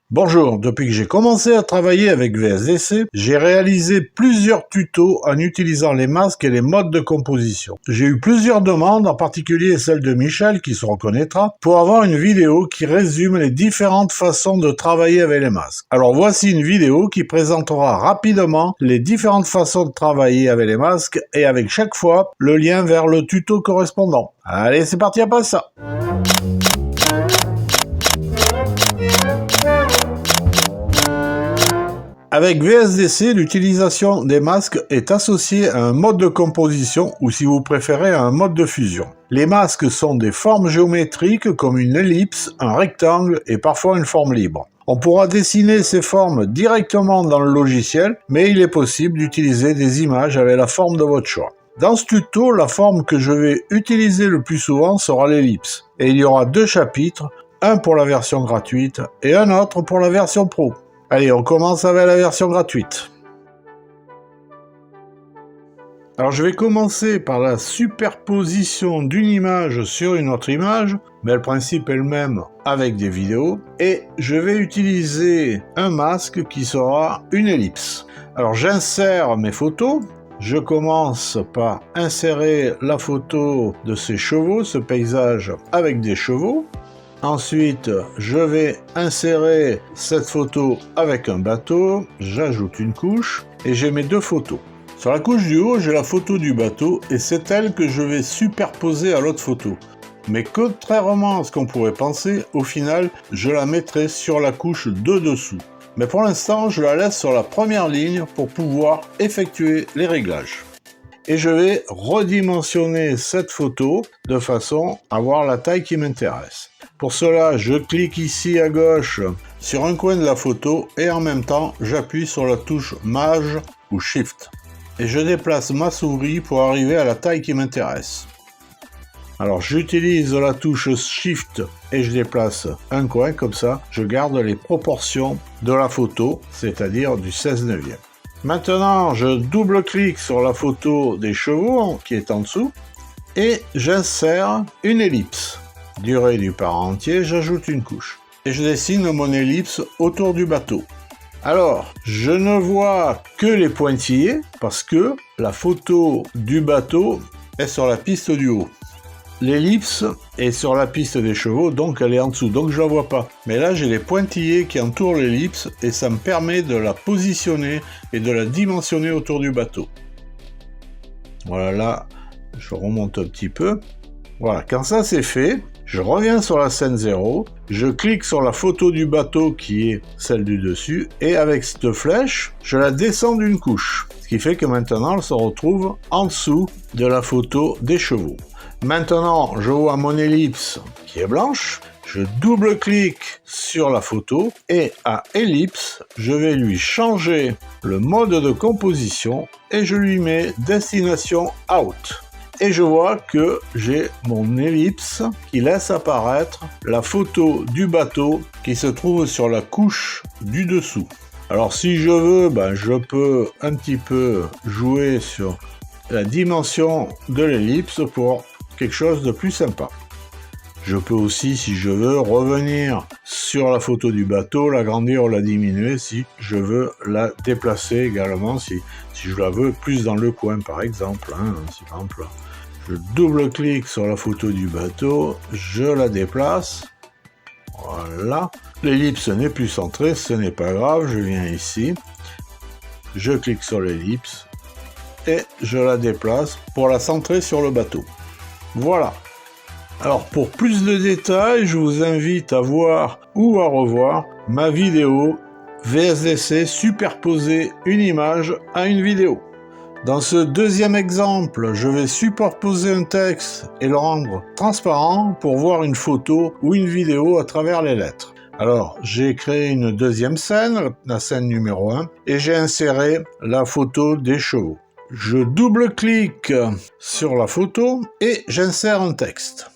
Bonjour, depuis que j'ai commencé à travailler avec VSDC, j'ai réalisé plusieurs tutos en utilisant les masques et les modes de composition. J'ai eu plusieurs demandes, en particulier celle de Michel qui se reconnaîtra, pour avoir une vidéo qui résume les différentes façons de travailler avec les masques. Alors voici une vidéo qui présentera rapidement les différentes façons de travailler avec les masques et avec chaque fois le lien vers le tuto correspondant. Allez, c'est parti après ça. Avec VSDC, l'utilisation des masques est associée à un mode de composition ou si vous préférez à un mode de fusion. Les masques sont des formes géométriques comme une ellipse, un rectangle et parfois une forme libre. On pourra dessiner ces formes directement dans le logiciel, mais il est possible d'utiliser des images avec la forme de votre choix. Dans ce tuto, la forme que je vais utiliser le plus souvent sera l'ellipse. Et il y aura deux chapitres, un pour la version gratuite et un autre pour la version pro. Allez, on commence avec la version gratuite. Alors je vais commencer par la superposition d'une image sur une autre image, mais le principe est le même avec des vidéos, et je vais utiliser un masque qui sera une ellipse. Alors j'insère mes photos, je commence par insérer la photo de ces chevaux, ce paysage avec des chevaux. Ensuite, je vais insérer cette photo avec un bateau, j'ajoute une couche et j'ai mes deux photos. Sur la couche du haut, j'ai la photo du bateau et c'est elle que je vais superposer à l'autre photo. Mais contrairement à ce qu'on pourrait penser, au final, je la mettrai sur la couche de dessous. Mais pour l'instant, je la laisse sur la première ligne pour pouvoir effectuer les réglages. Et je vais redimensionner cette photo de façon à avoir la taille qui m'intéresse. Pour cela, je clique ici à gauche sur un coin de la photo et en même temps, j'appuie sur la touche Maj ou Shift. Et je déplace ma souris pour arriver à la taille qui m'intéresse. Alors j'utilise la touche Shift et je déplace un coin comme ça, je garde les proportions de la photo, c'est-à-dire du 16/9. Maintenant, je double-clique sur la photo des chevaux qui est en dessous et j'insère une ellipse. Durée du parent entier, j'ajoute une couche. Et je dessine mon ellipse autour du bateau. Alors, je ne vois que les pointillés parce que la photo du bateau est sur la piste du haut. L'ellipse est sur la piste des chevaux, donc elle est en dessous, donc je la vois pas. Mais là, j'ai les pointillés qui entourent l'ellipse et ça me permet de la positionner et de la dimensionner autour du bateau. Voilà, là, je remonte un petit peu. Voilà, quand ça c'est fait, je reviens sur la scène 0, je clique sur la photo du bateau qui est celle du dessus, et avec cette flèche, je la descends d'une couche. Ce qui fait que maintenant, elle se retrouve en dessous de la photo des chevaux. Maintenant, je vois mon ellipse qui est blanche, je double-clique sur la photo, et à ellipse, je vais lui changer le mode de composition, et je lui mets destination out. Et je vois que j'ai mon ellipse qui laisse apparaître la photo du bateau qui se trouve sur la couche du dessous. Alors si je veux, je peux un petit peu jouer sur la dimension de l'ellipse pour quelque chose de plus sympa. Je peux aussi, si je veux, revenir sur la photo du bateau, l'agrandir ou la diminuer si je veux la déplacer également, si je la veux plus dans le coin par exemple. Si par exemple je double-clique sur la photo du bateau, je la déplace, voilà. L'ellipse n'est plus centrée, ce n'est pas grave, je viens ici, je clique sur l'ellipse et je la déplace pour la centrer sur le bateau. Voilà. Alors pour plus de détails, je vous invite à voir ou à revoir ma vidéo VSDC superposer une image à une vidéo. Dans ce deuxième exemple, je vais superposer un texte et le rendre transparent pour voir une photo ou une vidéo à travers les lettres. Alors, j'ai créé une deuxième scène, la scène numéro 1, et j'ai inséré la photo des chevaux. Je double-clique sur la photo et j'insère un texte.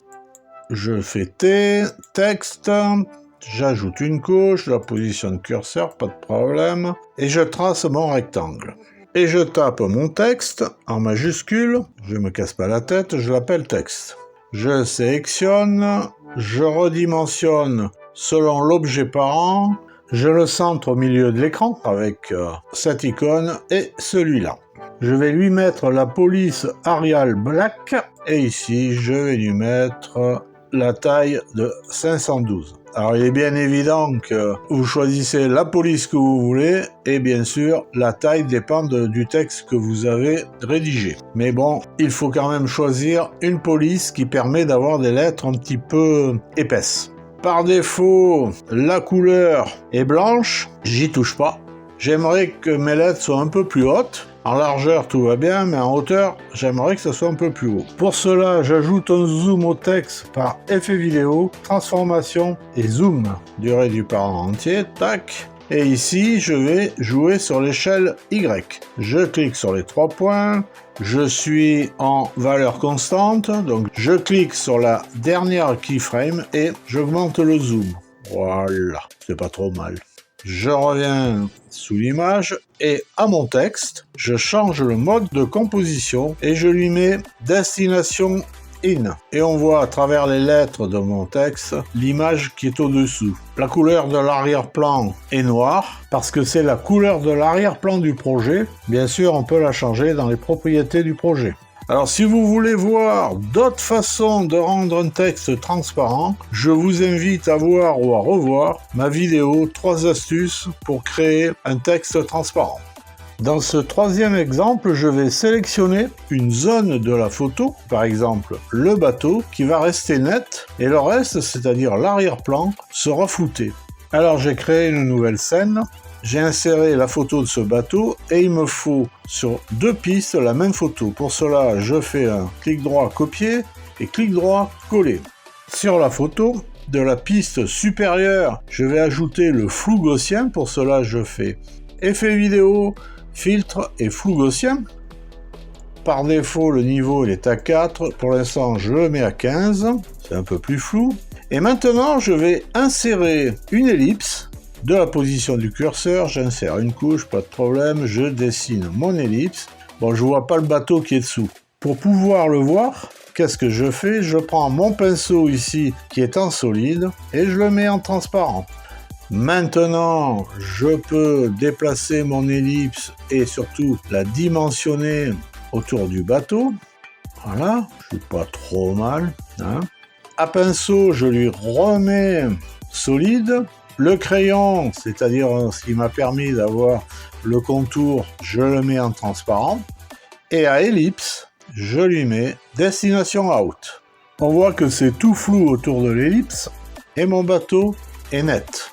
Je fais texte, j'ajoute une couche, la position de curseur, pas de problème, et je trace mon rectangle. Et je tape mon texte en majuscule, je me casse pas la tête, je l'appelle texte. Je sélectionne, je redimensionne selon l'objet parent, Je le centre au milieu de l'écran avec cette icône et celui-là. Je vais lui mettre la police Arial Black et ici je vais lui mettre la taille de 512. Alors il est bien évident que vous choisissez la police que vous voulez et bien sûr la taille dépend du texte que vous avez rédigé. Mais bon, il faut quand même choisir une police qui permet d'avoir des lettres un petit peu épaisses. Par défaut, la couleur est blanche, j'y touche pas. J'aimerais que mes lettres soient un peu plus hautes. En largeur, tout va bien, mais en hauteur, j'aimerais que ce soit un peu plus haut. Pour cela, j'ajoute un zoom au texte par effet vidéo, transformation et zoom. Durée du parent entier, tac. Et ici, je vais jouer sur l'échelle Y. Je clique sur les 3 points. Je suis en valeur constante, donc je clique sur la dernière keyframe et j'augmente le zoom. Voilà, c'est pas trop mal. Je reviens sous l'image et à mon texte, je change le mode de composition et je lui mets destination in. Et on voit à travers les lettres de mon texte l'image qui est au-dessous. La couleur de l'arrière-plan est noire parce que c'est la couleur de l'arrière-plan du projet. Bien sûr, on peut la changer dans les propriétés du projet. Alors si vous voulez voir d'autres façons de rendre un texte transparent, je vous invite à voir ou à revoir ma vidéo 3 astuces pour créer un texte transparent. Dans ce troisième exemple, je vais sélectionner une zone de la photo, par exemple le bateau, qui va rester net et le reste, c'est-à-dire l'arrière-plan, sera flouté. Alors j'ai créé une nouvelle scène. J'ai inséré la photo de ce bateau et il me faut sur 2 pistes la même photo. Pour cela, je fais un clic droit copier et clic droit coller. Sur la photo de la piste supérieure, je vais ajouter le flou gaussien. Pour cela, je fais effet vidéo, filtre et flou gaussien. Par défaut, le niveau il est à 4. Pour l'instant, je le mets à 15. C'est un peu plus flou. Et maintenant, je vais insérer une ellipse. De la position du curseur, j'insère une couche, pas de problème, je dessine mon ellipse. Bon, je vois pas le bateau qui est dessous. Pour pouvoir le voir, qu'est-ce que je fais? Je prends mon pinceau ici, qui est en solide, et je le mets en transparent. Maintenant, je peux déplacer mon ellipse et surtout la dimensionner autour du bateau. Voilà, je suis pas trop mal. Hein. À pinceau, je lui remets solide. Le crayon, c'est-à-dire ce qui m'a permis d'avoir le contour, je le mets en transparent. Et à ellipse, je lui mets destination out. On voit que c'est tout flou autour de l'ellipse et mon bateau est net.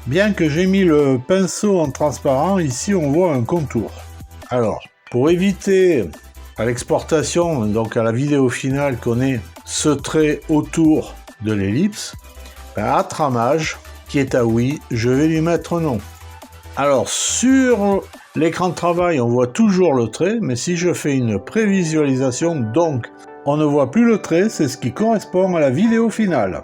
Bien que j'ai mis le pinceau en transparent, ici on voit un contour. Alors, pour éviter à l'exportation, donc à la vidéo finale, qu'on ait ce trait autour de l'ellipse, à tramage, qui est à oui, je vais lui mettre non. Alors sur l'écran de travail, on voit toujours le trait, mais si je fais une prévisualisation, donc on ne voit plus le trait, c'est ce qui correspond à la vidéo finale.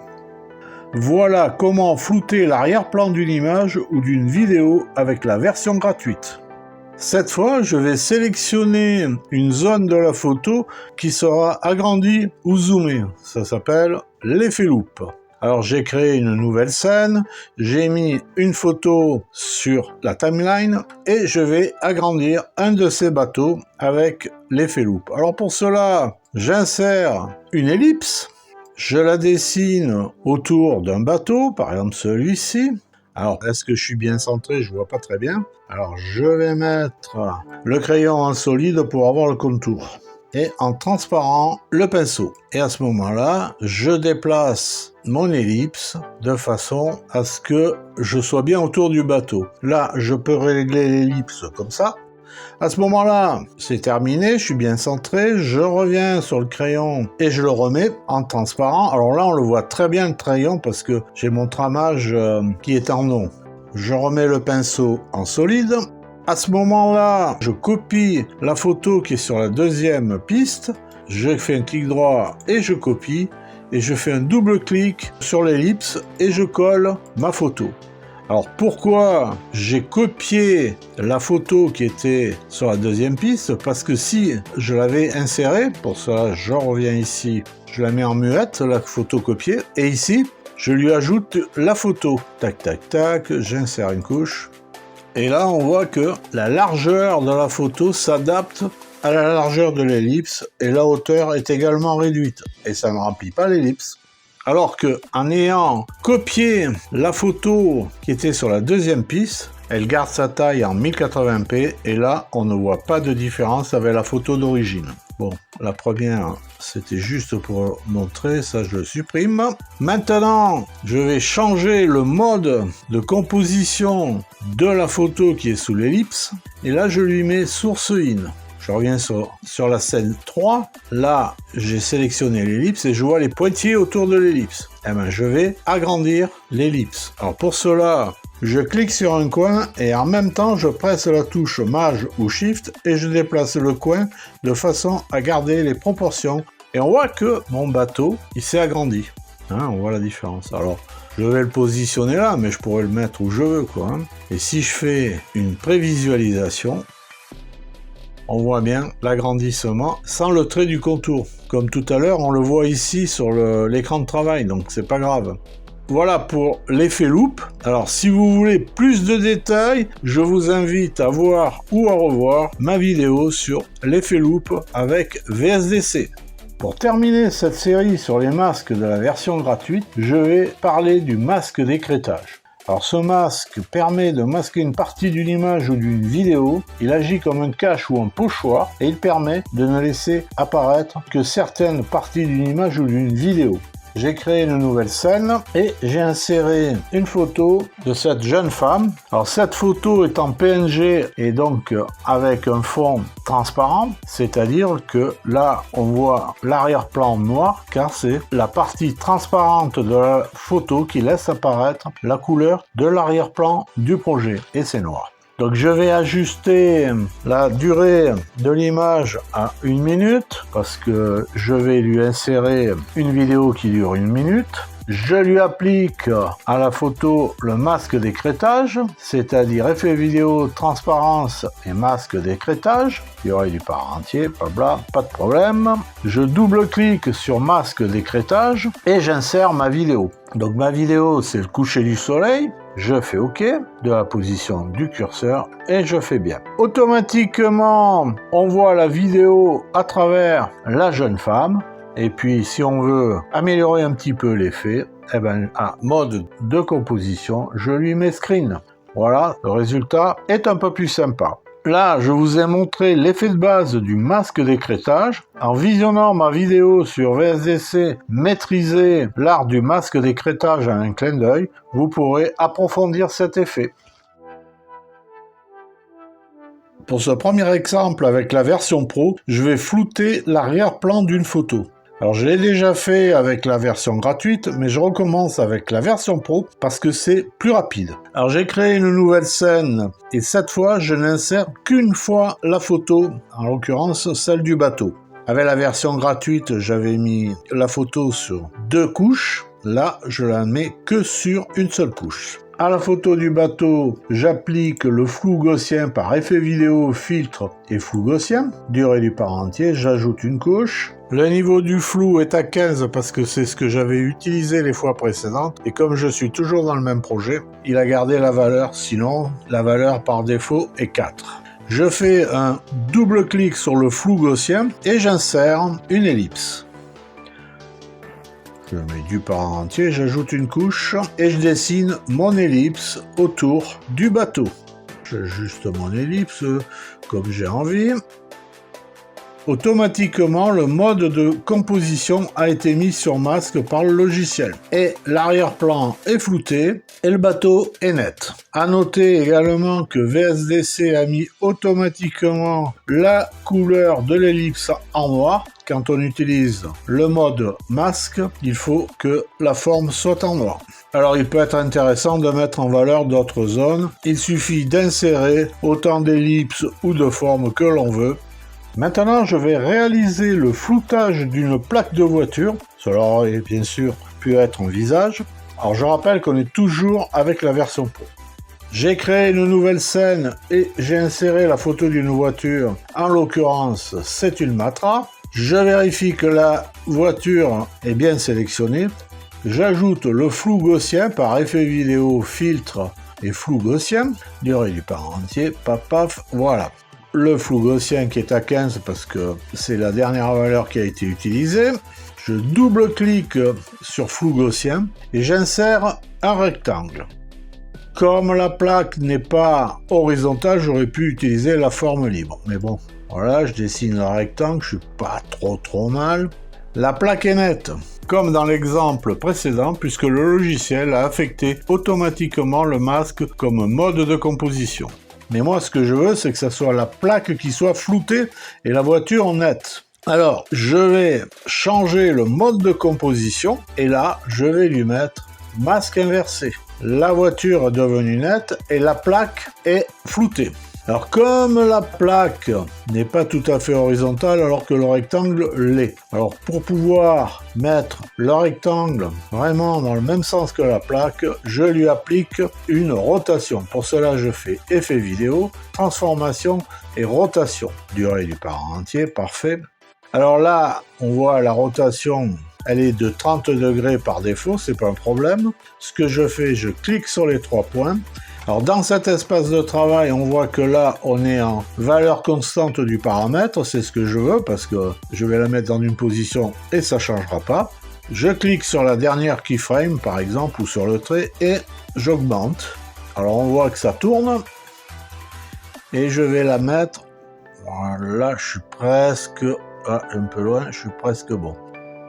Voilà comment flouter l'arrière-plan d'une image ou d'une vidéo avec la version gratuite. Cette fois, je vais sélectionner une zone de la photo qui sera agrandie ou zoomée. Ça s'appelle l'effet loupe. Alors j'ai créé une nouvelle scène, j'ai mis une photo sur la timeline et je vais agrandir un de ces bateaux avec l'effet loupe. Alors pour cela, j'insère une ellipse, je la dessine autour d'un bateau, par exemple celui-ci. Alors est-ce que je suis bien centré? Je vois pas très bien. Alors je vais mettre le crayon en solide pour avoir le contour. Et en transparent le pinceau. Et à ce moment-là, je déplace mon ellipse de façon à ce que je sois bien autour du bateau. Là, je peux régler l'ellipse comme ça. À ce moment-là, c'est terminé, je suis bien centré, je reviens sur le crayon et je le remets en transparent. Alors là, on le voit très bien le crayon parce que j'ai mon tramage qui est en non. Je remets le pinceau en solide. À ce moment-là, je copie la photo qui est sur la deuxième piste, je fais un clic droit et je copie, et je fais un double clic sur l'ellipse et je colle ma photo. Alors pourquoi j'ai copié la photo qui était sur la deuxième piste? Parce que si je l'avais insérée, pour cela je reviens ici, je la mets en muette, la photo copiée, et ici, je lui ajoute la photo. Tac, tac, tac, j'insère une couche. Et là, on voit que la largeur de la photo s'adapte à la largeur de l'ellipse et la hauteur est également réduite. Et ça ne remplit pas l'ellipse. Alors que en ayant copié la photo qui était sur la deuxième piste, elle garde sa taille en 1080p et là, on ne voit pas de différence avec la photo d'origine. Bon, la première, c'était juste pour montrer, ça je le supprime. Maintenant, je vais changer le mode de composition de la photo qui est sous l'ellipse. Et là, je lui mets Source In. Je reviens sur la scène 3. Là, j'ai sélectionné l'ellipse et je vois les pointillés autour de l'ellipse. Eh bien, je vais agrandir l'ellipse. Alors pour cela, je clique sur un coin et en même temps, je presse la touche Maj ou Shift et je déplace le coin de façon à garder les proportions. Et on voit que mon bateau, il s'est agrandi. Hein, on voit la différence. Alors, je vais le positionner là, mais je pourrais le mettre où je veux, quoi. Hein. Et si je fais une prévisualisation, on voit bien l'agrandissement sans le trait du contour. Comme tout à l'heure, on le voit ici sur l'écran de travail, donc c'est pas grave. Voilà pour l'effet loop. Alors si vous voulez plus de détails, je vous invite à voir ou à revoir ma vidéo sur l'effet loop avec VSDC. Pour terminer cette série sur les masques de la version gratuite, je vais parler du masque d'écrêtage. Alors ce masque permet de masquer une partie d'une image ou d'une vidéo, il agit comme un cache ou un pochoir et il permet de ne laisser apparaître que certaines parties d'une image ou d'une vidéo. J'ai créé une nouvelle scène et j'ai inséré une photo de cette jeune femme. Alors cette photo est en PNG et donc avec un fond transparent, c'est-à-dire que là on voit l'arrière-plan noir car c'est la partie transparente de la photo qui laisse apparaître la couleur de l'arrière-plan du projet et c'est noir. Donc je vais ajuster la durée de l'image à 1 minute parce que je vais lui insérer une vidéo qui dure 1 minute. Je lui applique à la photo le masque d'écrêtage, c'est-à-dire effet vidéo, transparence et masque d'écrêtage. Il y aurait du part entier, blabla, pas de problème. Je double-clique sur masque d'écrêtage et j'insère ma vidéo. Donc ma vidéo, c'est le coucher du soleil. Je fais OK de la position du curseur et je fais bien. Automatiquement, on voit la vidéo à travers la jeune femme. Et puis, si on veut améliorer un petit peu l'effet, eh ben, à mode de composition, je lui mets screen. Voilà, le résultat est un peu plus sympa. Là, je vous ai montré l'effet de base du masque d'écrêtage. En visionnant ma vidéo sur VSDC, maîtriser l'art du masque d'écrêtage à un clin d'œil, vous pourrez approfondir cet effet. Pour ce premier exemple avec la version Pro, je vais flouter l'arrière-plan d'une photo. Alors je l'ai déjà fait avec la version gratuite, mais je recommence avec la version Pro parce que c'est plus rapide. Alors j'ai créé une nouvelle scène et cette fois je n'insère qu'une fois la photo, en l'occurrence celle du bateau. Avec la version gratuite, j'avais mis la photo sur 2 couches, là je la mets que sur une seule couche. À la photo du bateau, j'applique le flou gaussien par effet vidéo, filtre et flou gaussien. Durée du part entier, j'ajoute une couche. Le niveau du flou est à 15 parce que c'est ce que j'avais utilisé les fois précédentes. Et comme je suis toujours dans le même projet, il a gardé la valeur. Sinon, la valeur par défaut est 4. Je fais un double clic sur le flou gaussien et j'insère une ellipse. Je mets du part entier, j'ajoute une couche et je dessine mon ellipse autour du bateau. J'ajuste mon ellipse comme j'ai envie. Automatiquement, le mode de composition a été mis sur masque par le logiciel. Et l'arrière-plan est flouté et le bateau est net. À noter également que VSDC a mis automatiquement la couleur de l'ellipse en noir. Quand on utilise le mode masque, il faut que la forme soit en noir. Alors il peut être intéressant de mettre en valeur d'autres zones. Il suffit d'insérer autant d'ellipses ou de formes que l'on veut. Maintenant, je vais réaliser le floutage d'une plaque de voiture. Cela aurait bien sûr pu être un visage. Alors je rappelle qu'on est toujours avec la version Pro. J'ai créé une nouvelle scène et j'ai inséré la photo d'une voiture. En l'occurrence, c'est une Matra. Je vérifie que la voiture est bien sélectionnée. j'ajoute le flou gaussien par effet vidéo, filtre et flou gaussien, durée du parent entier, paf paf, voilà. Le flou gaussien qui est à 15 parce que c'est la dernière valeur qui a été utilisée. Je double-clique sur flou gaussien et j'insère un rectangle. Comme la plaque n'est pas horizontale, j'aurais pu utiliser la forme libre. Mais bon, voilà, je dessine le rectangle, je suis pas trop mal. La plaque est nette, comme dans l'exemple précédent, puisque le logiciel a affecté automatiquement le masque comme mode de composition. Mais moi, ce que je veux, c'est que ça soit la plaque qui soit floutée et la voiture nette. Alors, je vais changer le mode de composition et là, je vais lui mettre masque inversé. La voiture est devenue nette et la plaque est floutée. Alors, comme la plaque n'est pas tout à fait horizontale alors que le rectangle l'est. Alors, pour pouvoir mettre le rectangle vraiment dans le même sens que la plaque, je lui applique une rotation. Pour cela, je fais effet vidéo, transformation et rotation. Durée du parent entier, parfait. Alors là, on voit la rotation, elle est de 30 degrés par défaut, c'est pas un problème. Ce que je fais, je clique sur les 3 points. Alors dans cet espace de travail, on voit que là, on est en valeur constante du paramètre, c'est ce que je veux parce que je vais la mettre dans une position et ça ne changera pas. Je clique sur la dernière keyframe par exemple ou sur le trait et j'augmente. Alors on voit que ça tourne et je vais la mettre, voilà, je suis presque, un peu loin, je suis presque bon.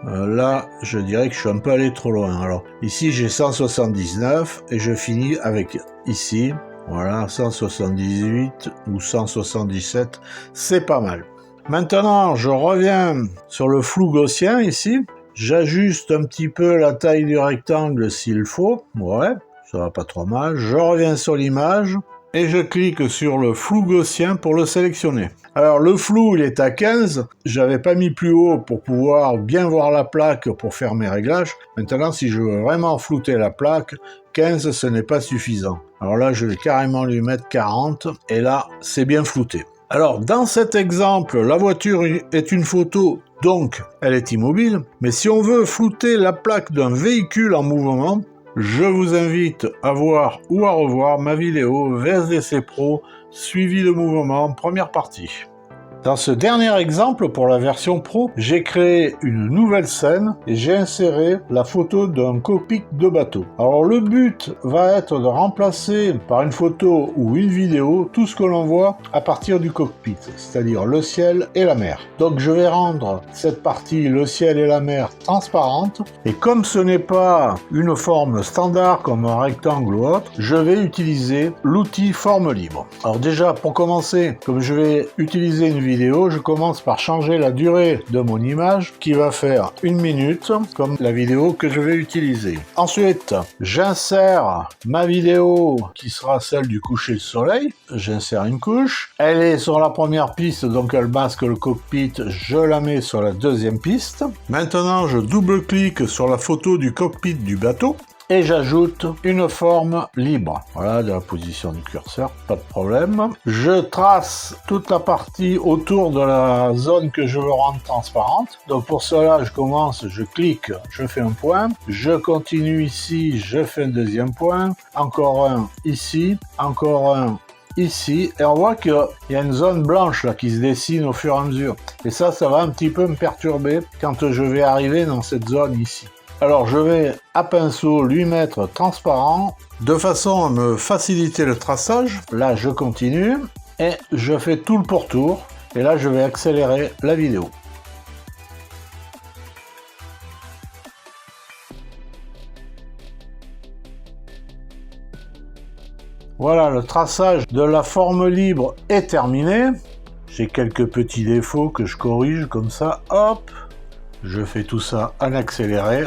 Là, je dirais que je suis un peu allé trop loin. Alors, ici, j'ai 179 et je finis avec ici, voilà, 178 ou 177, c'est pas mal. Maintenant, je reviens sur le flou gaussien ici. J'ajuste un petit peu la taille du rectangle s'il faut. Ouais, ça va pas trop mal. Je reviens sur l'image et je clique sur le flou gaussien pour le sélectionner. Alors le flou il est à 15, j'avais pas mis plus haut pour pouvoir bien voir la plaque pour faire mes réglages. Maintenant si je veux vraiment flouter la plaque, 15 ce n'est pas suffisant. Alors là je vais carrément lui mettre 40 et là c'est bien flouté. Alors dans cet exemple, la voiture est une photo, donc elle est immobile. Mais si on veut flouter la plaque d'un véhicule en mouvement, je vous invite à voir ou à revoir ma vidéo VSDC Pro suivi de mouvement première partie. Dans ce dernier exemple, pour la version Pro, j'ai créé une nouvelle scène et j'ai inséré la photo d'un cockpit de bateau. Alors le but va être de remplacer par une photo ou une vidéo tout ce que l'on voit à partir du cockpit, c'est-à-dire le ciel et la mer. Donc je vais rendre cette partie, le ciel et la mer, transparente. Et comme ce n'est pas une forme standard comme un rectangle ou autre, je vais utiliser l'outil forme libre. Alors déjà, pour commencer, comme je vais utiliser une vidéo, je commence par changer la durée de mon image qui va faire 1 minute comme la vidéo que je vais utiliser. Ensuite, j'insère ma vidéo qui sera celle du coucher de soleil. J'insère une couche. Elle est sur la première piste, donc elle masque le cockpit. Je la mets sur la deuxième piste. Maintenant, je double-clique sur la photo du cockpit du bateau. Et j'ajoute une forme libre. Voilà, de la position du curseur, pas de problème. Je trace toute la partie autour de la zone que je veux rendre transparente. Donc pour cela, je commence, je clique, je fais un point. Je continue ici, je fais un deuxième point. Encore un ici, encore un ici. Et on voit qu'il y a une zone blanche là qui se dessine au fur et à mesure. Et ça va un petit peu me perturber quand je vais arriver dans cette zone ici. Alors je vais à pinceau lui mettre transparent de façon à me faciliter le traçage. Là je continue et je fais tout le pourtour et là je vais accélérer la vidéo. Voilà, le traçage de la forme libre est terminé. J'ai quelques petits défauts que je corrige comme ça, hop. Je fais tout ça en accéléré.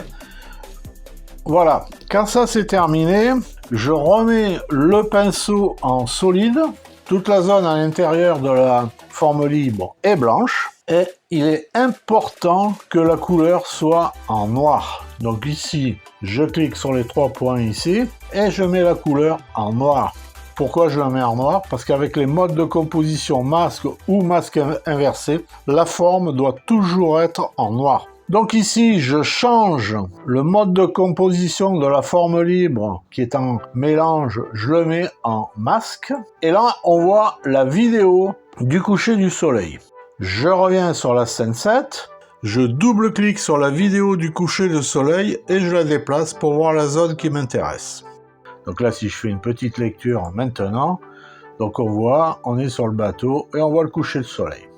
Voilà, quand ça c'est terminé, je remets le pinceau en solide. Toute la zone à l'intérieur de la forme libre est blanche. Et il est important que la couleur soit en noir. Donc ici, je clique sur les 3 points ici et je mets la couleur en noir. Pourquoi je la mets en noir? Parce qu'avec les modes de composition masque ou masque inversé, la forme doit toujours être en noir. Donc ici, je change le mode de composition de la forme libre qui est en mélange, je le mets en masque. Et là, on voit la vidéo du coucher du soleil. Je reviens sur la scène 7, je double-clique sur la vidéo du coucher du soleil et je la déplace pour voir la zone qui m'intéresse. Donc là, si je fais une petite lecture maintenant, donc on voit, on est sur le bateau et on voit le coucher du soleil.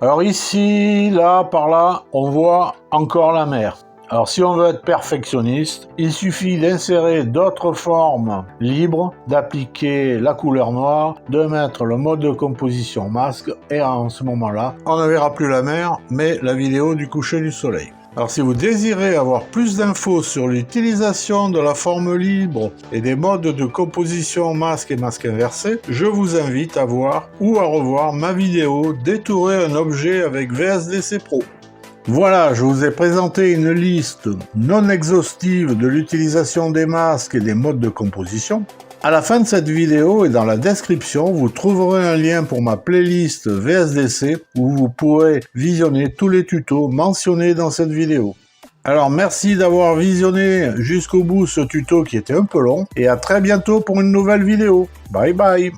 Alors ici, là, par là, on voit encore la mer. Alors si on veut être perfectionniste, il suffit d'insérer d'autres formes libres, d'appliquer la couleur noire, de mettre le mode de composition masque, et en ce moment-là, on ne verra plus la mer, mais la vidéo du coucher du soleil. Alors si vous désirez avoir plus d'infos sur l'utilisation de la forme libre et des modes de composition masque et masque inversé, je vous invite à voir ou à revoir ma vidéo Détourer un objet avec VSDC Pro. Voilà, je vous ai présenté une liste non exhaustive de l'utilisation des masques et des modes de composition. À la fin de cette vidéo et dans la description, vous trouverez un lien pour ma playlist VSDC où vous pourrez visionner tous les tutos mentionnés dans cette vidéo. Alors merci d'avoir visionné jusqu'au bout ce tuto qui était un peu long et à très bientôt pour une nouvelle vidéo. Bye bye.